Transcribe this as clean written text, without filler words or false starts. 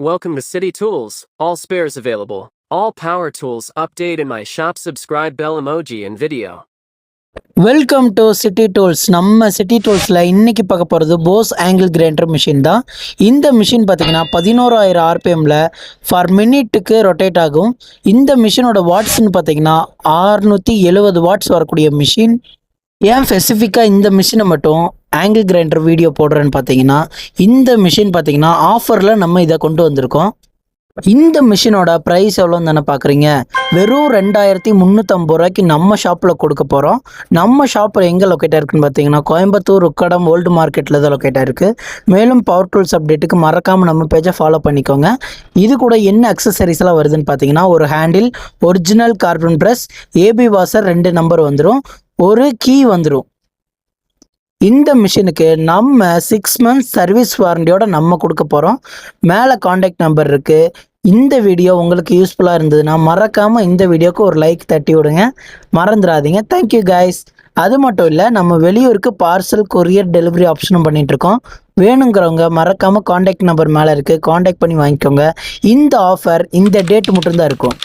Welcome to City Tools. All spares available. All power tools update in my shop. Subscribe bell emoji and video. Welcome to city tools. நம்ம city டூல்ஸில் இன்றைக்கி பார்க்க போகிறது Bose angle grinder machine தான். இந்த machine பார்த்திங்கன்னா 11,000 ஆர்பிஎம்மில் for மினிட்டுக்கு rotate ஆகும். இந்த மிஷினோட வாட்ஸ்ன்னு பார்த்திங்கன்னா 670 வாட்ஸ் வரக்கூடிய மிஷின். ஏன் ஸ்பெசிஃபிக்காக இந்த மிஷினை மட்டும் ஆங்கிள் கிரைண்டர் வீடியோ போடுறேன்னு பார்த்தீங்கன்னா, இந்த மிஷின் பார்த்திங்கன்னா ஆஃபரில் நம்ம இதை கொண்டு வந்திருக்கோம். இந்த மிஷினோட ப்ரைஸ் எவ்வளோன்னு தானே பார்க்குறீங்க. வெறும் 2,350 ரூபாய்க்கு நம்ம ஷாப்பில் கொடுக்க போகிறோம். நம்ம ஷாப்பில் எங்கே லொக்கேட்டாக இருக்குன்னு பார்த்தீங்கன்னா, கோயம்புத்தூர் உக்கடம் ஓல்டு மார்க்கெட்டில் தான் லொக்கேட்டாக இருக்குது. மேலும் பவர் டூல்ஸ் அப்டேட்டுக்கு மறக்காமல் நம்ம பேஜை ஃபாலோ பண்ணிக்கோங்க. இது கூட என்ன அக்சசரிஸ்லாம் வருதுன்னு பார்த்தீங்கன்னா, ஒரு handle, original carbon press, AB washer 2 number வந்துடும், ஒரு கீ வந்துடும். இந்த மிஷினுக்கு நம்ம 6 months சர்வீஸ் வாரண்டியோட நம்ம கொடுக்க போகிறோம். மேலே காண்டாக்ட் நம்பர் இருக்குது. இந்த வீடியோ உங்களுக்கு யூஸ்ஃபுல்லாக இருந்ததுன்னா மறக்காமல் இந்த வீடியோக்கு ஒரு லைக் தட்டி விடுங்க, மறந்துடாதீங்க. Thank you guys. அது மட்டும் இல்லை, நம்ம வெளியூருக்கு பார்சல் கொரியர் டெலிவரி ஆப்ஷனும் பண்ணிகிட்ருக்கோம். வேணுங்கிறவங்க மறக்காமல் காண்டாக்ட் நம்பர் மேலே இருக்குது, காண்டாக்ட் பண்ணி வாங்கிக்கோங்க. இந்த ஆஃபர் இந்த டேட் மட்டும்தான் இருக்கும்.